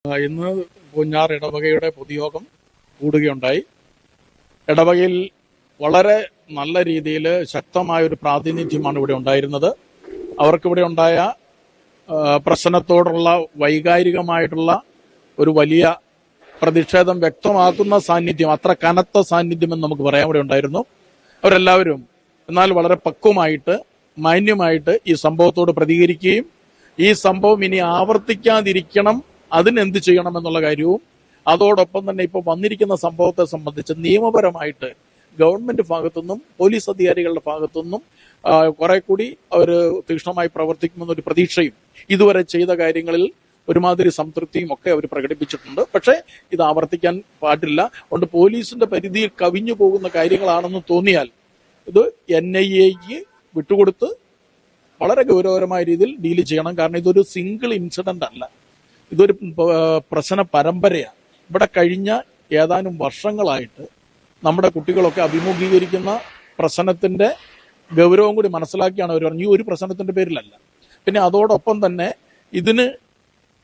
ഇന്ന് പൂഞ്ഞാർ ഇടവകയുടെ പൊതുയോഗം കൂടുകയുണ്ടായി. ഇടവകയിൽ വളരെ നല്ല രീതിയിൽ ശക്തമായ ഒരു പ്രാതിനിധ്യമാണ് ഇവിടെ ഉണ്ടായിരുന്നത്. അവർക്കിവിടെ ഉണ്ടായ പ്രശ്നത്തോടുള്ള വൈകാരികമായിട്ടുള്ള ഒരു വലിയ പ്രതിഷേധം വ്യക്തമാക്കുന്ന സാന്നിധ്യം, അത്ര കനത്ത സാന്നിധ്യം എന്ന് നമുക്ക് പറയാൻ ഇവിടെ ഉണ്ടായിരുന്നു. അവരെല്ലാവരും എന്നാൽ വളരെ പക്വമായിട്ട് മാന്യമായിട്ട് ഈ സംഭവത്തോട് പ്രതികരിക്കുകയും ഈ സംഭവം ഇനി ആവർത്തിക്കാതിരിക്കണം, അതിനെന്ത് ചെയ്യണം എന്നുള്ള കാര്യവും, അതോടൊപ്പം തന്നെ ഇപ്പോൾ വന്നിരിക്കുന്ന സംഭവത്തെ സംബന്ധിച്ച് നിയമപരമായിട്ട് ഗവൺമെന്റ് ഭാഗത്തുനിന്നും പോലീസ് അധികാരികളുടെ ഭാഗത്തുനിന്നും കുറെ കൂടി അവർ തീക്ഷ്ണമായി പ്രവർത്തിക്കുമെന്നൊരു പ്രതീക്ഷയും ഇതുവരെ ചെയ്ത കാര്യങ്ങളിൽ ഒരുമാതിരി സംതൃപ്തിയും ഒക്കെ അവർ പ്രകടിപ്പിച്ചിട്ടുണ്ട്. പക്ഷേ ഇത് ആവർത്തിക്കാൻ പാടില്ല. അതുകൊണ്ട് പോലീസിന്റെ പരിധിയിൽ കവിഞ്ഞു പോകുന്ന കാര്യങ്ങളാണെന്ന് തോന്നിയാൽ ഇത് NIAക്ക് വിട്ടുകൊടുത്ത് വളരെ ഗൗരവകരമായ രീതിയിൽ ഡീൽ ചെയ്യണം. കാരണം ഇതൊരു സിംഗിൾ ഇൻസിഡന്റ് അല്ല, ഇതൊരു പ്രശ്ന പരമ്പരയാണ്. ഇവിടെ കഴിഞ്ഞ ഏതാനും വർഷങ്ങളായിട്ട് നമ്മുടെ കുട്ടികളൊക്കെ അഭിമുഖീകരിക്കുന്ന പ്രശ്നത്തിന്റെ ഗൗരവം കൂടി മനസ്സിലാക്കിയാണ് അവർ പറഞ്ഞു. ഈ ഒരു പ്രശ്നത്തിന്റെ പേരിലല്ല. പിന്നെ അതോടൊപ്പം തന്നെ ഇതിന്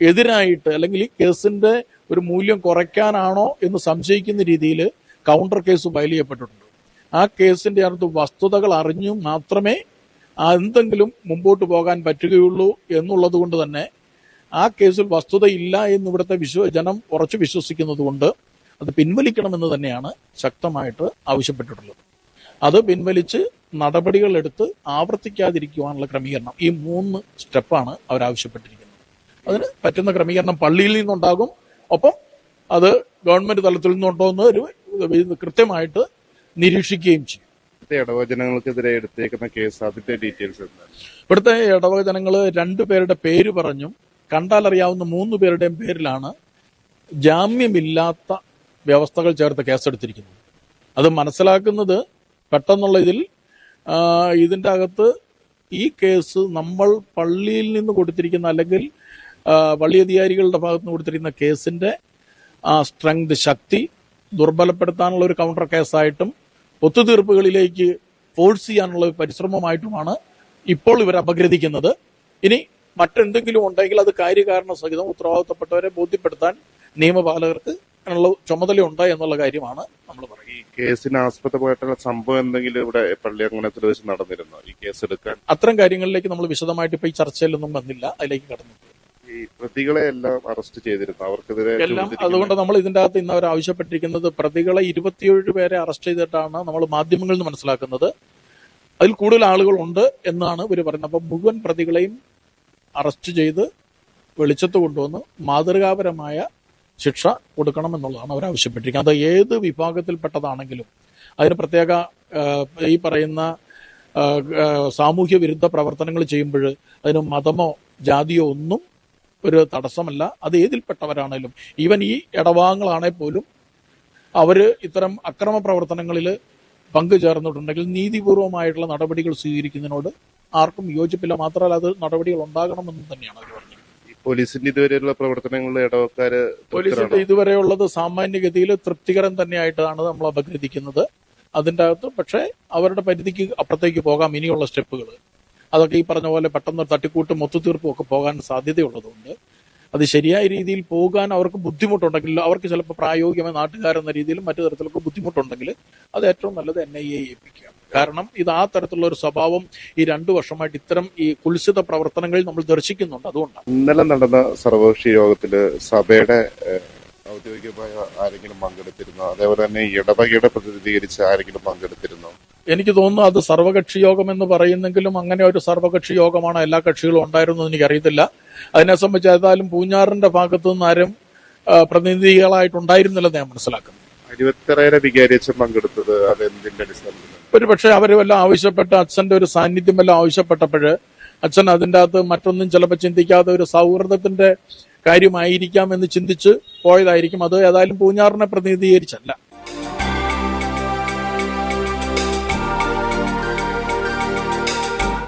എതിരായിട്ട് അല്ലെങ്കിൽ ഈ കേസിന്റെ ഒരു മൂല്യം കുറയ്ക്കാനാണോ എന്ന് സംശയിക്കുന്ന രീതിയിൽ കൗണ്ടർ കേസ് ഫയൽ ചെയ്യപ്പെട്ടിട്ടുണ്ട്. ആ കേസിന്റെ അകത്ത് വസ്തുതകൾ അറിഞ്ഞു മാത്രമേ എന്തെങ്കിലും മുമ്പോട്ട് പോകാൻ പറ്റുകയുള്ളൂ എന്നുള്ളത് കൊണ്ട് തന്നെ ആ കേസിൽ വസ്തുതയില്ല എന്ന് ഇവിടുത്തെ ജനം ഉറച്ചു വിശ്വസിക്കുന്നത് കൊണ്ട് അത് പിൻവലിക്കണമെന്ന് തന്നെയാണ് ശക്തമായിട്ട് ആവശ്യപ്പെട്ടിട്ടുള്ളത്. അത് പിൻവലിച്ച് നടപടികൾ എടുത്ത് ആവർത്തിക്കാതിരിക്കുവാനുള്ള ക്രമീകരണം, ഈ 3 സ്റ്റെപ്പാണ് അവരാവശ്യപ്പെട്ടിരിക്കുന്നത്. അതിന് പറ്റുന്ന ക്രമീകരണം പള്ളിയിൽ നിന്നുണ്ടാകും, ഒപ്പം അത് ഗവൺമെന്റ് തലത്തിൽ നിന്നുണ്ടോ എന്ന് കൃത്യമായിട്ട് നിരീക്ഷിക്കുകയും ചെയ്യും. ഇടവചനങ്ങൾക്കെതിരെ എടുത്തേക്കുന്ന കേസ്, അതിന്റെ ഡീറ്റെയിൽസ് എന്താണ്? ഇവിടുത്തെ ഇടവചനങ്ങൾ 2 പേരുടെ പേര് പറഞ്ഞും കണ്ടാലറിയാവുന്ന 3 പേരുടെയും പേരിലാണ് ജാമ്യമില്ലാത്ത വ്യവസ്ഥകൾ ചേർത്ത് കേസെടുത്തിരിക്കുന്നത്. അത് മനസ്സിലാക്കുന്നത് പെട്ടെന്നുള്ള ഇതിന്റെ അകത്ത് ഈ കേസ് നമ്മൾ പള്ളിയിൽ നിന്ന് കൊടുത്തിരിക്കുന്ന അല്ലെങ്കിൽ പള്ളി അധികാരികളുടെ ഭാഗത്ത് നിന്ന് കൊടുത്തിരിക്കുന്ന കേസിന്റെ സ്ട്രെങ്ത്, ശക്തി ദുർബലപ്പെടുത്താനുള്ള ഒരു കൗണ്ടർ കേസായിട്ടും ഒത്തുതീർപ്പുകളിലേക്ക് ഫോഴ്സ് ചെയ്യാനുള്ള പരിശ്രമമായിട്ടുമാണ് ഇപ്പോൾ ഇവർ അപഗ്രഥിക്കുന്നത്. ഇനി മറ്റെന്തെങ്കിലും ഉണ്ടെങ്കിൽ അത് കാര്യകാരണ സഹിതം ഉത്തരവാദിത്തപ്പെട്ടവരെ ബോധ്യപ്പെടുത്താൻ നിയമപാലകർക്ക് അതിനുള്ള ചുമതലയുണ്ട് എന്നുള്ള കാര്യമാണ് നമ്മൾ പറയുന്നത്. ഈ കേസിന് ആസ്പദമായിട്ടുള്ള സംഭവം എന്തെങ്കിലും ഇവിടെ പള്ളി അങ്കണത്തിൽ വെച്ച് നടന്നിരുന്നോ ഈ കേസ് എടുക്കാൻ? അത്തരം കാര്യങ്ങളിലേക്ക് നമ്മൾ വിശദമായിട്ട് ഇപ്പൊ ഈ ചർച്ചയിലൊന്നും വന്നില്ല, അതിലേക്ക് കടന്നു. ഈ പ്രതികളെ എല്ലാം അറസ്റ്റ് ചെയ്തിരുന്നു, അവർക്കെതിരെ എല്ലാം. അതുകൊണ്ട് നമ്മൾ ഇതിന്റെ അകത്ത് ഇന്ന് അവർ ആവശ്യപ്പെട്ടിരിക്കുന്നത് പ്രതികളെ 27 പേരെ അറസ്റ്റ് ചെയ്തിട്ടാണ് നമ്മൾ മാധ്യമങ്ങളിൽ നിന്ന് മനസ്സിലാക്കുന്നത്. അതിൽ കൂടുതൽ ആളുകൾ ഉണ്ട് എന്നാണ് ഇവർ പറയുന്നത്. അപ്പൊ മുഴുവൻ പ്രതികളെയും അറസ്റ്റ് ചെയ്ത് വെളിച്ചത്ത് കൊണ്ടുവന്ന് മാതൃകാപരമായ ശിക്ഷ കൊടുക്കണമെന്നുള്ളതാണ് അവർ ആവശ്യപ്പെട്ടിരിക്കുന്നത്. അത് ഏത് വിഭാഗത്തിൽപ്പെട്ടതാണെങ്കിലും അതിന് പ്രത്യേക ഈ പറയുന്ന സാമൂഹ്യ വിരുദ്ധ പ്രവർത്തനങ്ങൾ ചെയ്യുമ്പോൾ അതിന് മതമോ ജാതിയോ ഒന്നും ഒരു തടസ്സമല്ല. അത് ഏതിൽപ്പെട്ടവരാണേലും, ഈവൻ ഈ ഇടവാങ്ങളാണെങ്കിൽ പോലും അവര് ഇത്തരം അക്രമ പ്രവർത്തനങ്ങളിൽ പങ്കുചേർന്നിട്ടുണ്ടെങ്കിൽ നീതിപൂർവമായിട്ടുള്ള നടപടികൾ സ്വീകരിക്കുന്നതിനോട് ആർക്കും യോജിപ്പില്ല. മാത്രമല്ല അത് നടപടികൾ ഉണ്ടാകണമെന്ന് തന്നെയാണ് അവർ പറഞ്ഞത്. പോലീസിന്റെ ഇതുവരെയുള്ള പ്രവർത്തനങ്ങളിൽ ഇടവക്കാര്, പോലീസിന്റെ ഇതുവരെയുള്ളത് സാമാന്യഗതിയിൽ തൃപ്തികരം തന്നെയായിട്ടാണ് നമ്മൾ അപഗ്രഥിക്കുന്നത്. അതിന്റെ അകത്ത് പക്ഷേ അവരുടെ പരിധിക്ക് അപ്പുറത്തേക്ക് പോകാം ഇനിയുള്ള സ്റ്റെപ്പുകൾ. അതൊക്കെ ഈ പറഞ്ഞ പോലെ പെട്ടെന്ന് തട്ടിക്കൂട്ടും ഒത്തുതീർപ്പും ഒക്കെ പോകാൻ സാധ്യതയുള്ളതുകൊണ്ട് അത് ശരിയായ രീതിയിൽ പോകാൻ അവർക്ക് ബുദ്ധിമുട്ടുണ്ടെങ്കിൽ, അവർക്ക് ചിലപ്പോൾ പ്രായോഗികമായ നാട്ടുകാരെന്ന രീതിയിലും മറ്റു തരത്തിലൊക്കെ ബുദ്ധിമുട്ടുണ്ടെങ്കിൽ അത് ഏറ്റവും നല്ലത് NIA ഏൽപ്പിക്കുക. കാരണം ഇത് ആ തരത്തിലുള്ള ഒരു സ്വഭാവം ഈ 2 വർഷമായിട്ട് ഇത്തരം ഈ കുൽസിത പ്രവർത്തനങ്ങളിൽ നമ്മൾ ദർശിക്കുന്നുണ്ട്. അതുകൊണ്ടാണ് ഇന്നലെ നടന്ന സർവകക്ഷി യോഗത്തില് സഭയുടെ ഔദ്യോഗികമായ ആരെങ്കിലും പങ്കെടുത്തിരുന്നോ? അതേപോലെ തന്നെ ഇടവകയുടെ പ്രതിനിധീകരിച്ച് ആരെങ്കിലും പങ്കെടുത്തിരുന്നോ? എനിക്ക് തോന്നുന്നു അത് സർവകക്ഷി യോഗം എന്ന് പറയുന്നെങ്കിലും അങ്ങനെ ഒരു സർവകക്ഷി യോഗമാണ് എല്ലാ കക്ഷികളും ഉണ്ടായിരുന്നത് എനിക്കറിയത്തില്ല. അതിനെ സംബന്ധിച്ച് ഏതായാലും പൂഞ്ഞാറിന്റെ ഭാഗത്തു നിന്ന് ആരും പ്രതിനിധികളായിട്ടുണ്ടായിരുന്നില്ലെന്ന് ഞാൻ മനസ്സിലാക്കുന്നു. 20 വികാരിയച്ഛൻ പങ്കെടുത്തത് അതെന്തിന്റെ അടിസ്ഥാനത്തിൽ? ഒരു പക്ഷെ അവർ വല്ലതും ആവശ്യപ്പെട്ട അച്ഛന്റെ ഒരു സാന്നിധ്യം വല്ലതും ആവശ്യപ്പെട്ടപ്പോൾ അച്ഛൻ അതിൻ്റെ അകത്ത് മറ്റൊന്നും ചിലപ്പോൾ ചിന്തിക്കാതെ ഒരു സൗഹൃദത്തിന്റെ കാര്യമായിരിക്കാം എന്ന് ചിന്തിച്ച് പോയതായിരിക്കും. അത് ഏതായാലും പൂഞ്ഞാറിനെ പ്രതിനിധീകരിച്ചല്ല.